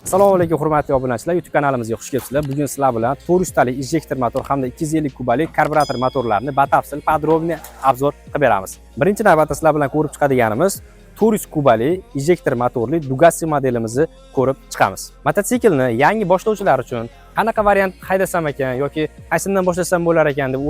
Assalomu alaykum hurmatli obunachilar, YouTube kanalimizga xush kelibsizlar. Bugun sizlar bilan 400 talik injektor motor hamda 250 kubalik karburator motorlarini batafsil podrobniy obzor qilib beramiz. Birinchi navbatda sizlar bilan ko'rib chiqadiganimiz 400 kubalik injektor motorli Dugasi modelimizni ko'rib chiqamiz. Mototsiklni yangi boshlovchilar uchun qanaqa variant haydasam ekan yoki qaysidan boshlasam bo'lar ekan deb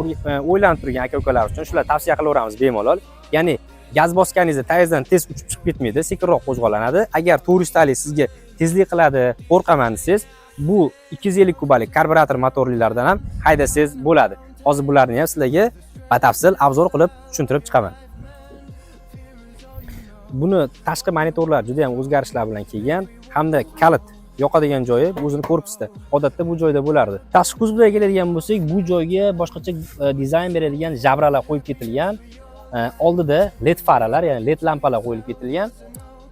o'ylanib turgan aka-ukalar uchun shular tavsiya qilaveramiz bemalol. Ya'ni gaz bosganingizda tayyordan tez uchib chiqib ketmaydi, sekinroq qo'zg'alanadi. Agar 400 talik sizga tezlik qiladi, qo'rqaman desangiz, bu 250 kubalik karburator motorlilardan ham haydasangiz bo'ladi. Hozir bularni ham sizlarga batafsil obzor qilib tushuntirib chiqaman. Buni tashqi monitorlar juda ham o'zgarishlar bilan kelgan hamda kalit yoqadigan joyi o'zini korpusda. Odatda bu joyda bo'lardi. Tashqi kuzovga keladigan bo'lsak, bu joyga boshqacha dizayn beradigan jabralar qo'yib ketilgan. Oldida LED faralar, ya'ni LED lampalar qo'yilib ketilgan.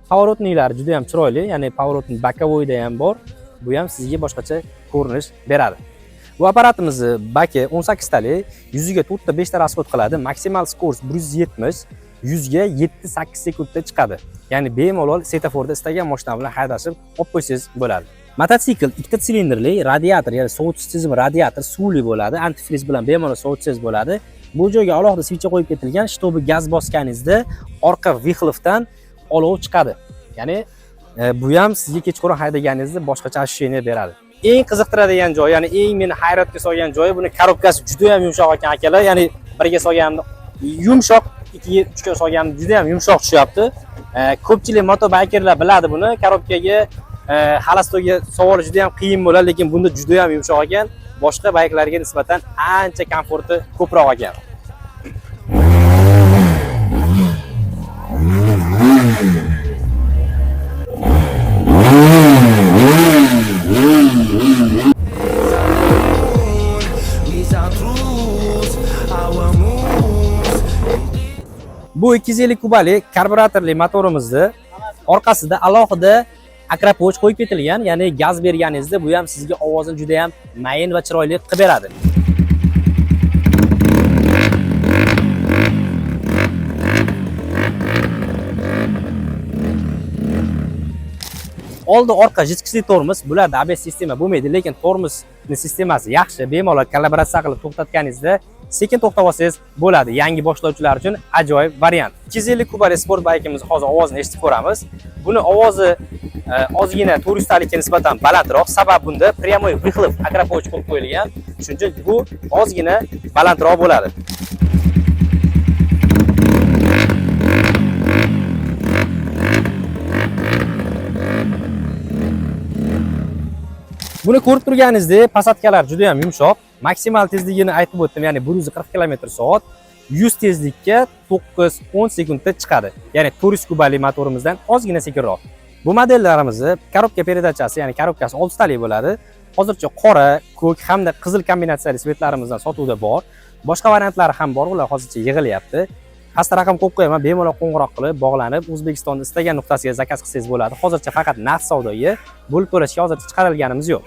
Pavorotniklari juda ham chiroyli, ya'ni pavorotning bokovoyda ham bor. Bu ham sizga boshqacha ko'rinish beradi. Bu apparatimizni baki 18 talik, 100 ga 4 ta 5 ta расход qiladi. Maksimal skorost 170, 100 ga 7-8 sekundda chiqadi. Ya'ni bemalol setoforda istagan mashina bilan haydashib olib qo'ysangiz bo'ladi. Mototsikl ikkita silindrli radiator, ya'ni sovutish tizimi radiator suvli bo'ladi. Antifriz bilan bemalol sovutsangiz bo'ladi. Bu joyga alohida svitcha qo'yib ketilgan, shtobi gaz bosganingizda orqa vixlovdan olov chiqadi. Ya'ni bu ham sizga kechqurun haydaganingizda boshqacha ощущение beradi. Eng qiziqtiradigan joyi, ya'ni eng meni hayratga solgan joyi, buni korobkasi juda ham yumshoq ekan akalar. Ya'ni birga solganimda yumshoq, 2-3 ga solganimda juda ham yumshoq tushyapti. Ko'pchilik motobaykerlar biladi buni. Korobkaga xalastoga savol juda ham qiyin bo'ladi, lekin bunda juda ham yumshoq ekan. Boshqa bayklarga nisbatan ancha komforti ko'proq ekan. Bu 250 kubalik karburatorli motorimizni orqasida alohida akrapoch qo'yib ketilgan, ya'ni gaz berganingizda bu ham sizga ovozini juda ham mayin va chiroyli qilib beradi. Oldi orqa jitkichli tormoz, bularda ABS sistema bo'lmaydi, lekin tormozning sistemasi yaxshi. Bemalol kalibratsiya qilib to'xtatganingizda sekin to'xtab olsangiz bo'ladi. Yangi boshlovchilar uchun ajoyib variant. 250 kubalik sport baykimizni hozir ovozini eshitib ko'ramiz. Buni ovozi ozgina 400 talikka nisbatan balandroq, sabab bunda прямой выхлоп akrapoch qo'yib qo'yilgan. Shuning uchun bu ozgina balandroq bo'ladi. Buni ko'rib turganingizdek, pasatkalar juda ham yumshoq. Maksimal tezligini aytib o'tdim, ya'ni 140 km/soat 100 tezlikka 9-10 sekundda chiqadi. Ya'ni 400 kubalik motorimizdan ozgina sekinroq. Bu modellarimizni korobka peredachasi, ya'ni korobkasi 6 talik bo'ladi. Hozircha qora, ko'k hamda qizil kombinatsiyali svetlarimizdan sotuvda bor. Boshqa variantlari ham bor, ular hozircha yig'ilyapti. Pastda raqam qo'yib qo'yaman, bemalol qo'ng'iroq qilib, bog'lanib, O'zbekistonning istagan nuqtasiga zakaz qilsangiz bo'ladi. Hozircha faqat naqd savdoga bo'lib to'lashga hozircha chiqarilganimiz yo'q.